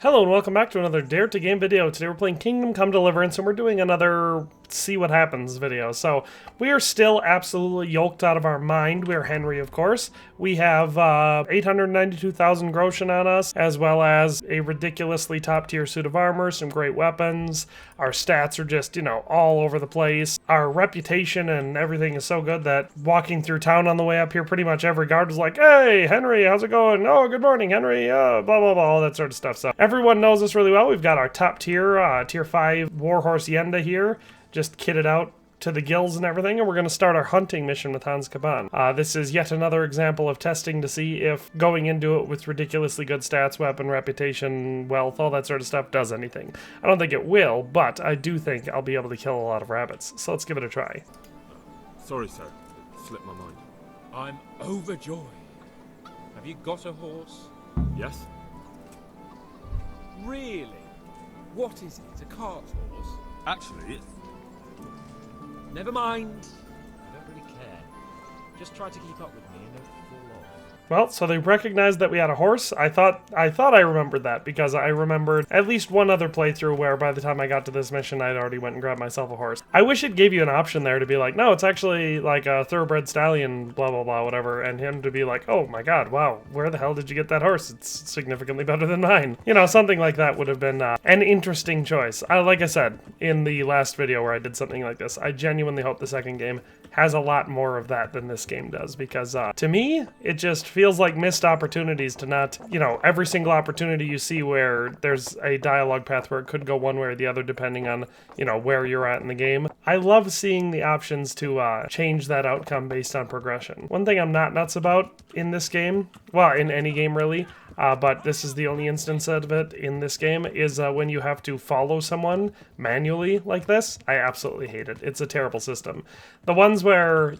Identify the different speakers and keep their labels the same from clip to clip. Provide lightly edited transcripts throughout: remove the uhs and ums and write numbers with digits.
Speaker 1: Hello and welcome back to another Dare to Game video. Today we're playing Kingdom Come Deliverance and we're doing another see what happens video. So we are still absolutely yoked out of our mind. We're Henry, of course. We have 892,000 groschen on us, as well as a ridiculously top tier suit of armor, some great weapons. Our stats are just, all over the place. Our reputation and everything is so good that walking through town on the way up here, pretty much every guard is like, "Hey, Henry, how's it going? Oh, good morning, Henry, blah, blah, blah," all that sort of stuff. So everyone knows us really well. We've got our top tier, tier 5 Warhorse Yenda here, just kitted out to the gills and everything, and we're going to start our hunting mission with Hans Capon. This is yet another example of testing to see if going into it with ridiculously good stats, weapon, reputation, wealth, all that sort of stuff does anything. I don't think it will, but I do think I'll be able to kill a lot of rabbits, so let's give it a try.
Speaker 2: Sorry, sir. It slipped my mind.
Speaker 3: I'm overjoyed. Have you got a horse?
Speaker 2: Yes?
Speaker 3: Really? What is it? A cart horse?
Speaker 2: Actually, it's...
Speaker 3: Never mind. I don't really care. Just try to keep up with me and don't fall off.
Speaker 1: Well, so they recognized that we had a horse. I thought I remembered that because I remembered at least one other playthrough where by the time I got to this mission, I'd already went and grabbed myself a horse. I wish it gave you an option there to be like, no, it's actually like a thoroughbred stallion, blah, blah, blah, whatever, and him to be like, oh my god, wow, where the hell did you get that horse? It's significantly better than mine. Something like that would have been an interesting choice. Like I said in the last video where I did something like this, I genuinely hope the second game has a lot more of that than this game does, because to me, it just feels like missed opportunities to not, every single opportunity you see where there's a dialogue path where it could go one way or the other depending on, where you're at in the game. I love seeing the options to change that outcome based on progression. One thing I'm not nuts about in this game, well, in any game really, but this is the only instance of it in this game, is when you have to follow someone manually like this. I absolutely hate it. It's a terrible system. The ones where,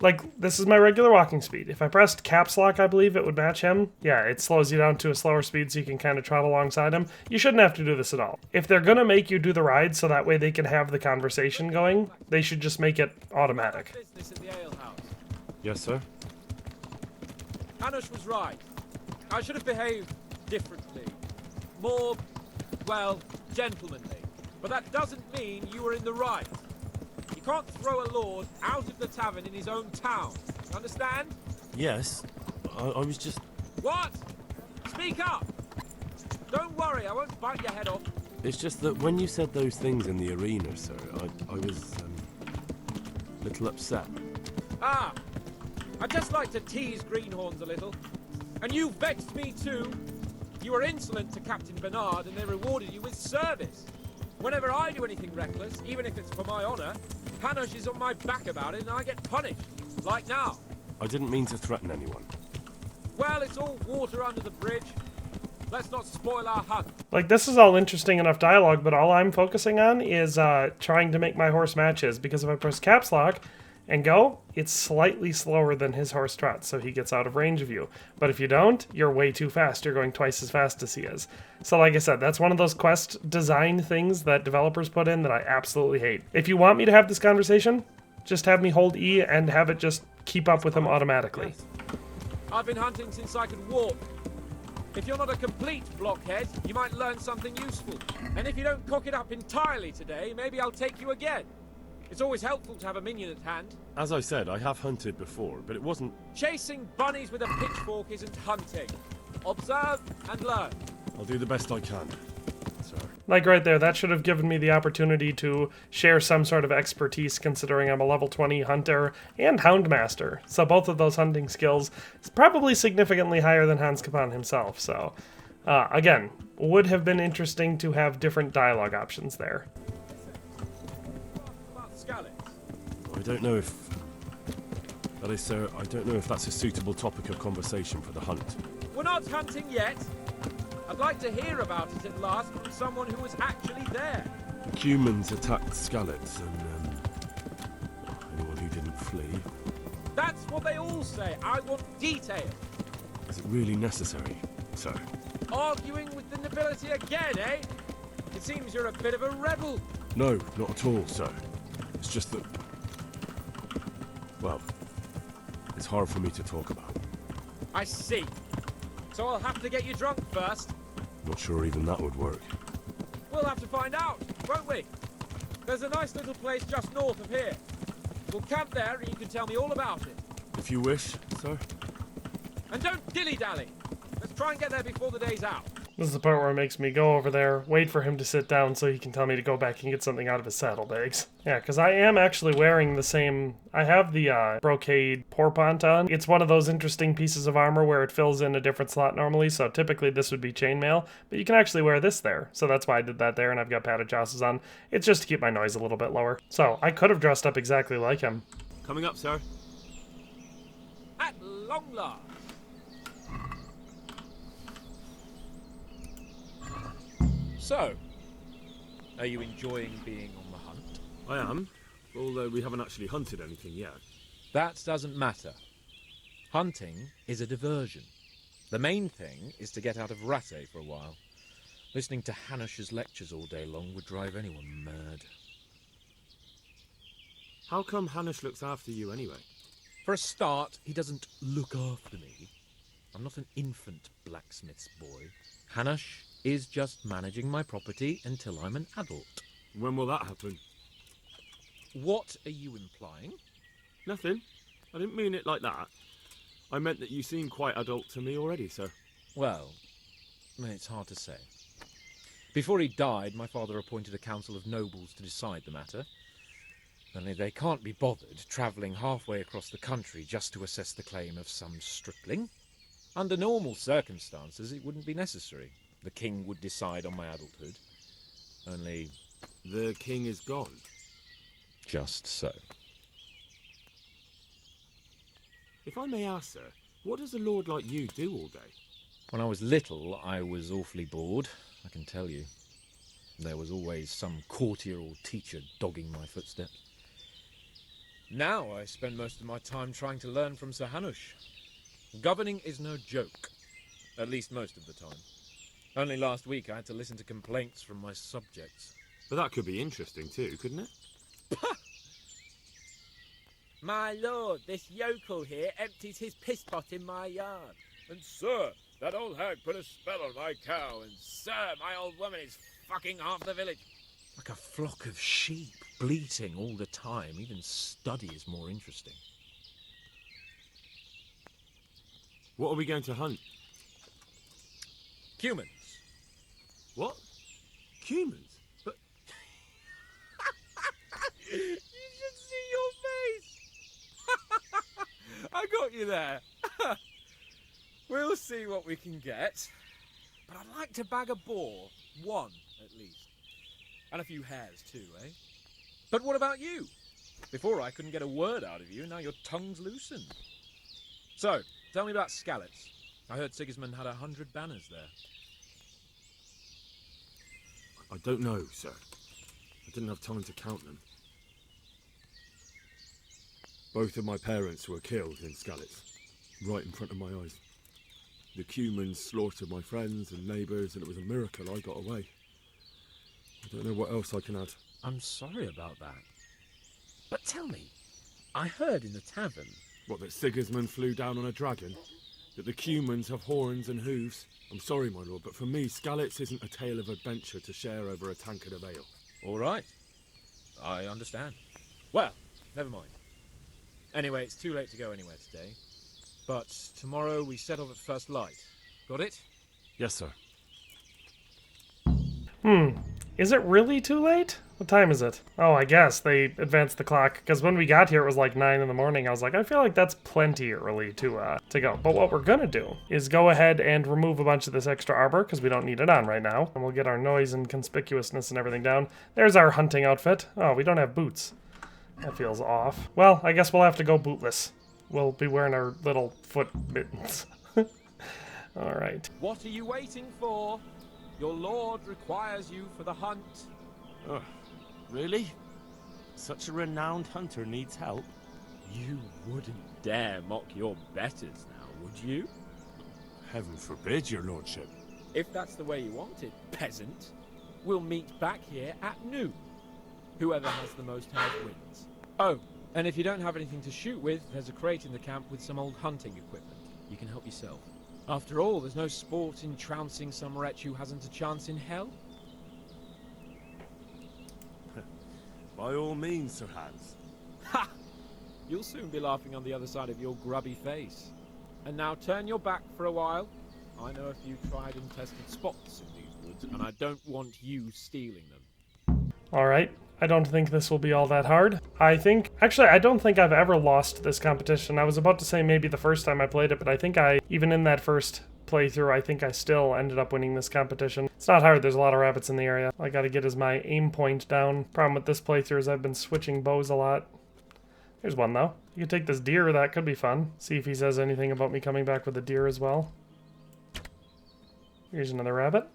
Speaker 1: like this is my regular walking speed. If I pressed caps lock, I believe it would match him. Yeah, it slows you down to a slower speed so you can kind of trot alongside him. You shouldn't have to do this at all. If they're going to make you do the ride so that way they can have the conversation going, they should just make it automatic.
Speaker 3: Business at the ale house.
Speaker 2: Yes, sir?
Speaker 3: Hanush was right. I should have behaved differently. More, gentlemanly. But that doesn't mean you were in the right. You can't throw a lord out of the tavern in his own town. Understand?
Speaker 2: Yes. I was just...
Speaker 3: What? Speak up! Don't worry, I won't bite your head off.
Speaker 2: It's just that when you said those things in the arena, sir, I was, a little upset.
Speaker 3: Ah! I just like to tease greenhorns a little. And you vexed me too. You were insolent to Captain Bernard and they rewarded you with service. Whenever I do anything reckless, even if it's for my honor, Hanush is on my back about it and I get punished. Like now.
Speaker 2: I didn't mean to threaten anyone.
Speaker 3: Well, it's all water under the bridge. Let's not spoil our hunt.
Speaker 1: Like, this is all interesting enough dialogue, but all I'm focusing on is trying to make my horse match his, because if I press caps lock and go, it's slightly slower than his horse trots, so he gets out of range of you. But if you don't, you're way too fast. You're going twice as fast as he is. So like I said, that's one of those quest design things that developers put in that I absolutely hate. If you want me to have this conversation, just have me hold E and have it just keep up with him automatically.
Speaker 3: I've been hunting since I could walk. If you're not a complete blockhead, you might learn something useful. And if you don't cock it up entirely today, maybe I'll take you again. It's always helpful to have a minion at hand.
Speaker 2: As I said, I have hunted before, but it wasn't...
Speaker 3: Chasing bunnies with a pitchfork isn't hunting. Observe and learn.
Speaker 2: I'll do the best I can, sir.
Speaker 1: Like right there, that should have given me the opportunity to share some sort of expertise, considering I'm a level 20 hunter and houndmaster. So both of those hunting skills is probably significantly higher than Hans Capon himself. So again, would have been interesting to have different dialogue options there.
Speaker 2: I don't know if... That is, sir, I don't know if that's a suitable topic of conversation for the hunt.
Speaker 3: We're not hunting yet. I'd like to hear about it at last from someone who was actually there.
Speaker 2: Cumans attacked Skalitz and, anyone who didn't flee.
Speaker 3: That's what they all say. I want detail.
Speaker 2: Is it really necessary, sir?
Speaker 3: Arguing with the nobility again, eh? It seems you're a bit of a rebel.
Speaker 2: No, not at all, sir. It's just that... Well, it's hard for me to talk about.
Speaker 3: I see. So I'll have to get you drunk first.
Speaker 2: Not sure even that would work.
Speaker 3: We'll have to find out, won't we? There's a nice little place just north of here. We'll camp there and you can tell me all about it.
Speaker 2: If you wish, sir.
Speaker 3: And don't dilly-dally. Let's try and get there before the day's out.
Speaker 1: This is the part where it makes me go over there, wait for him to sit down so he can tell me to go back and get something out of his saddlebags. Yeah, because I am actually wearing the same... I have the brocade pourpoint on. It's one of those interesting pieces of armor where it fills in a different slot normally, so typically this would be chainmail, but you can actually wear this there. So that's why I did that there, and I've got padded josses on. It's just to keep my noise a little bit lower. So I could have dressed up exactly like him.
Speaker 2: Coming up, sir.
Speaker 3: At long last. So, are you enjoying being on the hunt?
Speaker 2: I am, although we haven't actually hunted anything yet.
Speaker 3: That doesn't matter. Hunting is a diversion. The main thing is to get out of Rattay for a while. Listening to Hanush's lectures all day long would drive anyone mad.
Speaker 2: How come Hanush looks after you anyway?
Speaker 3: For a start, he doesn't look after me. I'm not an infant blacksmith's boy. Hanush is just managing my property until I'm an adult.
Speaker 2: When will that happen?
Speaker 3: What are you implying?
Speaker 2: Nothing. I didn't mean it like that. I meant that you seem quite adult to me already, sir.
Speaker 3: Well, it's hard to say. Before he died, my father appointed a council of nobles to decide the matter. Only they can't be bothered travelling halfway across the country just to assess the claim of some stripling. Under normal circumstances, it wouldn't be necessary. The king would decide on my adulthood. Only...
Speaker 2: The king is gone.
Speaker 3: Just so.
Speaker 2: If I may ask, sir, what does a lord like you do all day?
Speaker 3: When I was little, I was awfully bored, I can tell you. There was always some courtier or teacher dogging my footsteps. Now I spend most of my time trying to learn from Sir Hanush. Governing is no joke, at least most of the time. Only last week I had to listen to complaints from my subjects.
Speaker 2: But that could be interesting too, couldn't it?
Speaker 4: My lord, this yokel here empties his piss pot in my yard.
Speaker 3: And sir, that old hag put a spell on my cow, and
Speaker 4: Sir, my old woman is fucking half the village.
Speaker 3: like a flock of sheep, bleating all the time. Even study is more interesting.
Speaker 2: What are we going to hunt?
Speaker 3: Cumans.
Speaker 2: What? Cumans? But
Speaker 4: You should see your face. I got you there. We'll see what we can get. But I'd like to bag a boar. One, at least. And a few hares too, eh?
Speaker 3: But what about you? Before I couldn't get a word out of you, now your tongue's loosened. So, tell me about Skalitz. I heard Sigismund had 100 banners there.
Speaker 2: I don't know, sir. I didn't have time to count them. Both of my parents were killed in Skalitz, right in front of my eyes. The Cumans slaughtered my friends and neighbours, and it was a miracle I got away. I don't know what else I can add.
Speaker 3: I'm sorry about that. But tell me, I heard in the tavern...
Speaker 2: What, that Sigismund flew down on a dragon? That the Cumans have horns and hooves? I'm sorry, my lord, but for me, Skalitz isn't a tale of adventure to share over a tankard of ale.
Speaker 3: All right. I understand. Well, never mind. Anyway, it's too late to go anywhere today. But tomorrow we set off at first light. Got it?
Speaker 2: Yes, sir.
Speaker 1: Is it really too late? What time is it? Oh, I guess they advanced the clock, because when we got here it was like 9 in the morning. I was like, I feel like that's plenty early to go. But what we're gonna do is go ahead and remove a bunch of this extra armor, because we don't need it on right now. And we'll get our noise and conspicuousness and everything down. There's our hunting outfit. Oh, we don't have boots. That feels off. Well, I guess we'll have to go bootless. We'll be wearing our little foot mittens. All right.
Speaker 3: What are you waiting for? Your lord requires you for the hunt.
Speaker 5: Ugh, really? Such a renowned hunter needs help.
Speaker 3: You wouldn't dare mock your betters now, would you?
Speaker 5: Heaven forbid, your lordship.
Speaker 3: If that's the way you want it, peasant, we'll meet back here at noon. Whoever has the most hares wins. Oh, and if you don't have anything to shoot with, there's a crate in the camp with some old hunting equipment. You can help yourself. After all, there's no sport in trouncing some wretch who hasn't a chance in hell.
Speaker 5: By all means, Sir Hans.
Speaker 3: Ha! You'll soon be laughing on the other side of your grubby face. And now turn your back for a while. I know a few tried and tested spots in these woods, and I don't want you stealing them.
Speaker 1: Alright, I don't think this will be all that hard. Actually, I don't think I've ever lost this competition. I was about to say maybe the first time I played it, but I think even in that first playthrough, I think I still ended up winning this competition. It's not hard, there's a lot of rabbits in the area. All I gotta get is my aim point down. Problem with this playthrough is I've been switching bows a lot. Here's one though. You could take this deer, that could be fun. See if he says anything about me coming back with a deer as well. Here's another rabbit.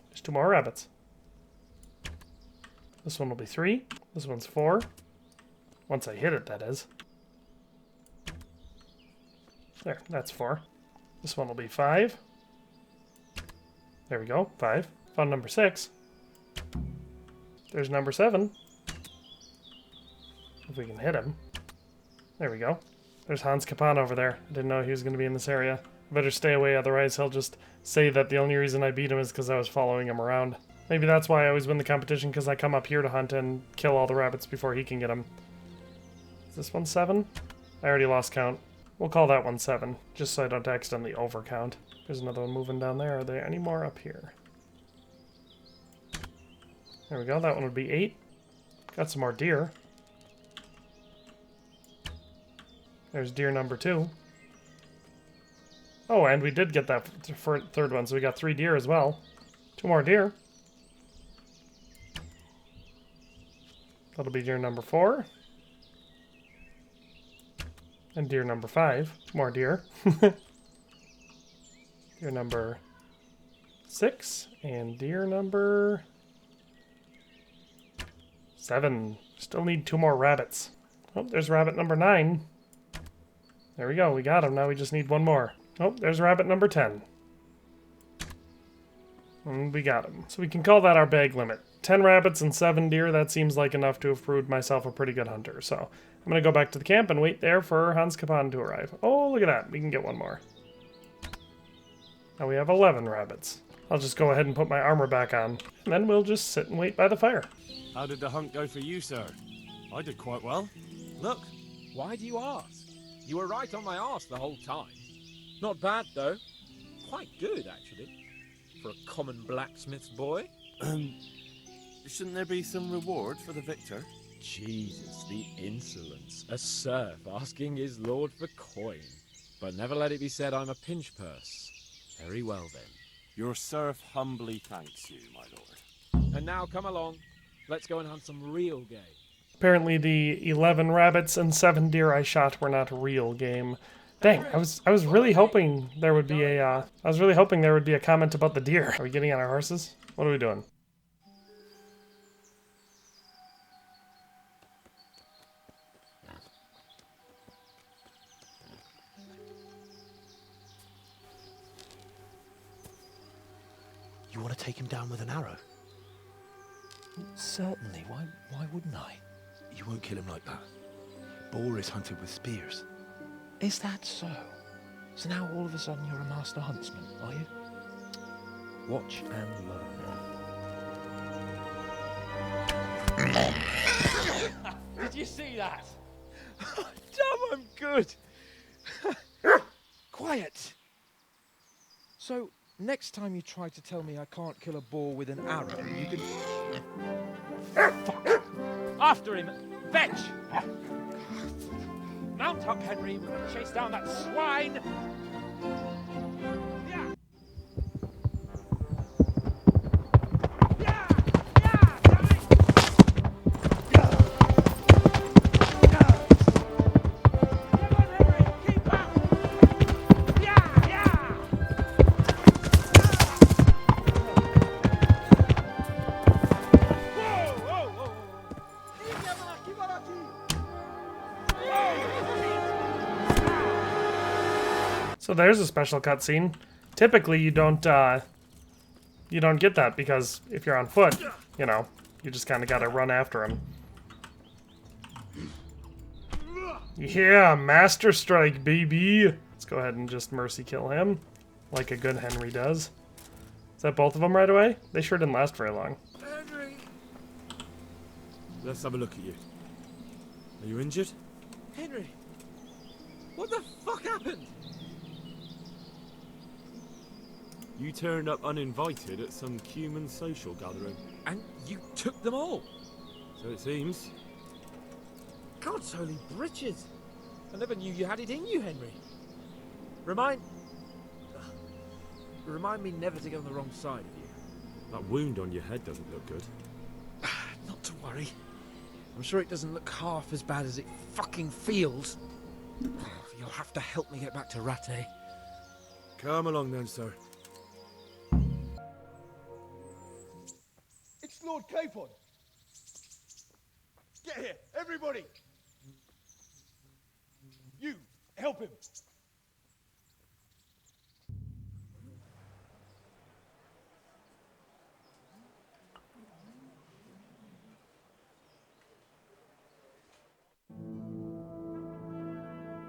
Speaker 1: There's 2 more rabbits. This one will be 3. This one's 4. Once I hit it, that is. There, that's 4. This one will be 5. There we go, 5. Found number 6. There's number 7. If we can hit him. There we go. There's Hans Capon over there. I didn't know he was going to be in this area. I better stay away, otherwise he'll just say that the only reason I beat him is because I was following him around. Maybe that's why I always win the competition, because I come up here to hunt and kill all the rabbits before he can get them. Is this one 7? I already lost count. We'll call that one 7, just so I don't accidentally overcount. There's another one moving down there. Are there any more up here? There we go, that one would be 8. Got some more deer. There's deer number 2. Oh, and we did get that for third one, so we got 3 deer as well. 2 more deer. That'll be deer number 4. And deer number 5. More deer. Deer number 6. And deer number 7. Still need 2 more rabbits. Oh, there's rabbit number 9. There we go, we got him. Now we just need 1 more. Oh, there's rabbit number 10. And we got him. So we can call that our bag limit. 10 rabbits and 7 deer, that seems like enough to have proved myself a pretty good hunter. So I'm going to go back to the camp and wait there for Hans Capon to arrive. Oh, look at that. We can get 1 more. Now we have 11 rabbits. I'll just go ahead and put my armor back on. And then we'll just sit and wait by the fire.
Speaker 5: How did the hunt go for you, sir? I did quite well. Look.
Speaker 3: Why do you ask? You were right on my arse the whole time. Not bad, though. Quite good, actually. For a common blacksmith's boy.
Speaker 5: Shouldn't there be some reward for the victor?
Speaker 3: Jesus, the insolence. A serf asking his lord for coin. But never let it be said I'm a pinch purse. Very well, then.
Speaker 5: Your serf humbly thanks you, my lord.
Speaker 3: And now, come along. Let's go and hunt some real game.
Speaker 1: Apparently the 11 rabbits and 7 deer I shot were not real game. Dang, I was really hoping there would be a comment about the deer. Are we getting on our horses? What are we doing?
Speaker 6: You want to take him down with an arrow? Certainly. Why wouldn't I? You won't kill him like that. Boar is hunted with spears. Is that so? So now all of a sudden you're a master huntsman, are you? Watch and learn.
Speaker 3: Did you see that? Damn, I'm good. Quiet. So, next time you try to tell me I can't kill a boar with an arrow, you can... Fuck. After him! Fetch! Mount up, Henry. We're going to chase down that swine! Yeah.
Speaker 1: So there's a special cutscene. Typically, you don't get that because if you're on foot, you know, you just kind of got to run after him. Yeah, Master Strike, baby. Let's go ahead and just mercy kill him, like a good Henry does. Is that both of them right away? They sure didn't last very long.
Speaker 3: Henry!
Speaker 2: Let's have a look at you. Are you injured?
Speaker 3: Henry! What the fuck happened?
Speaker 2: You turned up uninvited at some Cuman social gathering.
Speaker 3: And you took them all?
Speaker 2: So it seems.
Speaker 3: God's holy britches! I never knew you had it in you, Henry. Remind me never to get on the wrong side of you.
Speaker 2: That wound on your head doesn't look good.
Speaker 3: Not to worry. I'm sure it doesn't look half as bad as it fucking feels. You'll have to help me get back to Rattay.
Speaker 2: Come along then, sir.
Speaker 7: It's Lord Capon. Get here, everybody. You, help him.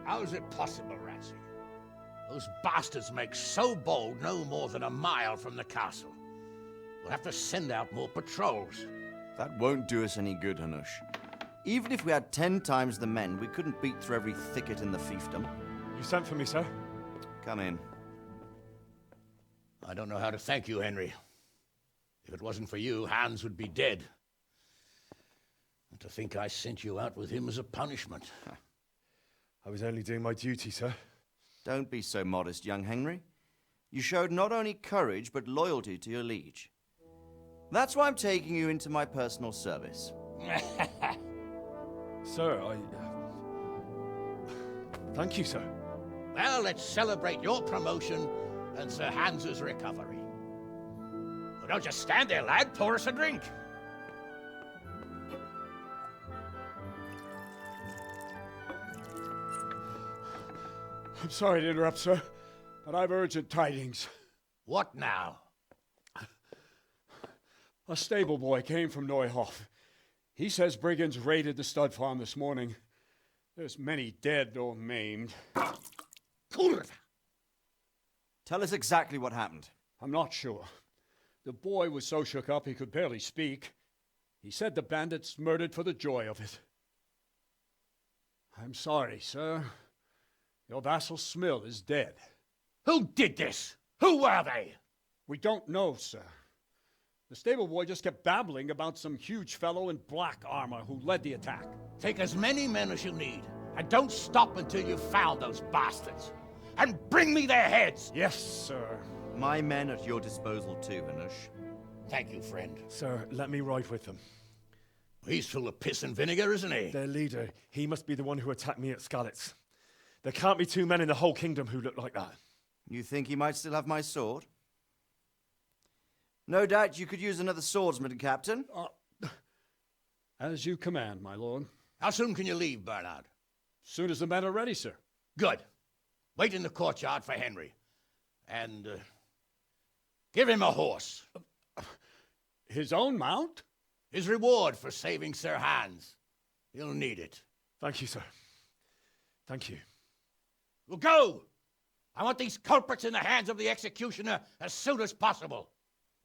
Speaker 8: How is it possible, Ratsy? Those bastards make so bold no more than a mile from the castle. We'll have to send out more patrols.
Speaker 9: That won't do us any good, Hanush. Even if we had 10 times the men, we couldn't beat through every thicket in the fiefdom.
Speaker 2: You sent for me, sir?
Speaker 9: Come in.
Speaker 8: I don't know how to thank you, Henry. If it wasn't for you, Hans would be dead. And to think I sent you out with him as a punishment.
Speaker 2: I was only doing my duty, sir.
Speaker 9: Don't be so modest, young Henry. You showed not only courage, but loyalty to your liege. That's why I'm taking you into my personal service.
Speaker 2: Sir, thank you, sir.
Speaker 8: Well, let's celebrate your promotion and Sir Hans's recovery. Well, don't just stand there, lad. Pour us a drink.
Speaker 7: I'm sorry to interrupt, sir, but I've urgent tidings.
Speaker 8: What now?
Speaker 7: A stable boy came from Neuhof. He says brigands raided the stud farm this morning. There's many dead or maimed.
Speaker 9: Tell us exactly what happened.
Speaker 7: I'm not sure. The boy was so shook up he could barely speak. He said the bandits murdered for the joy of it. I'm sorry, sir. Your vassal Smill is dead.
Speaker 8: Who did this? Who were they?
Speaker 7: We don't know, sir. The stable boy just kept babbling about some huge fellow in black armor who led the attack.
Speaker 8: Take as many men as you need, and don't stop until you've found those bastards. And bring me their heads!
Speaker 7: Yes, sir.
Speaker 9: My men at your disposal too, Hanush.
Speaker 8: Thank you, friend.
Speaker 2: Sir, let me ride with them.
Speaker 8: He's full of piss and vinegar, isn't he?
Speaker 2: Their leader, he must be the one who attacked me at Skalitz. There can't be 2 men in the whole kingdom who look like that.
Speaker 9: You think he might still have my sword? No doubt you could use another swordsman, Captain.
Speaker 7: As you command, my lord.
Speaker 8: How soon can you leave, Bernard?
Speaker 7: Soon as the men are ready, sir.
Speaker 8: Good. Wait in the courtyard for Henry. And, give him a horse.
Speaker 7: His own mount?
Speaker 8: His reward for saving Sir Hans. He'll need it.
Speaker 2: Thank you, sir. Thank you.
Speaker 8: Well, go! I want these culprits in the hands of the executioner as soon as possible.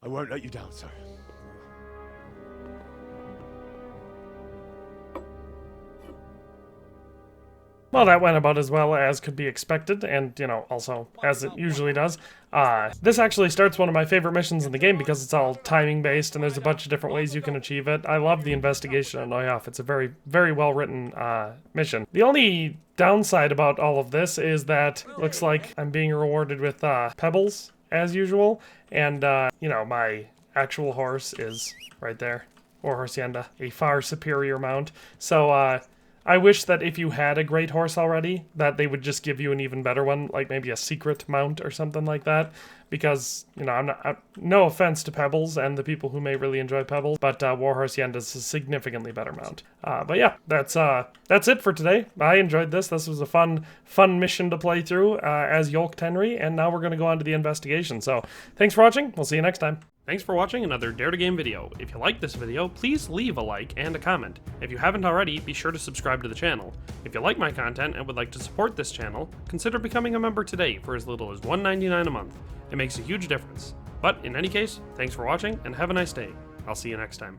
Speaker 2: I won't let you down, sir.
Speaker 1: Well, that went about as well as could be expected, and, you know, also as it usually does. This actually starts one of my favorite missions in the game because it's all timing-based, and there's a bunch of different ways you can achieve it. I love the investigation on Neuhof. It's a very, very well-written mission. The only downside about all of this is that it looks like I'm being rewarded with pebbles, as usual, and, you know, my actual horse is right there, or Hacienda, a far superior mount. So, I wish that if you had a great horse already, that they would just give you an even better one, like maybe a secret mount or something like that. Because, you know, no offense to Pebbles and the people who may really enjoy Pebbles, but War Hacienda is a significantly better mount. But yeah, that's it for today. I enjoyed this. This was a fun mission to play through as Yolked Henry, and now we're going to go on to the investigation. So thanks for watching. We'll see you next time. Thanks for watching another Dare to Game video. If you liked this video, please leave a like and a comment. If you haven't already, be sure to subscribe to the channel. If you like my content and would like to support this channel, consider becoming a member today for as little as $1.99 a month. It makes a huge difference. But in any case, thanks for watching and have a nice day. I'll see you next time.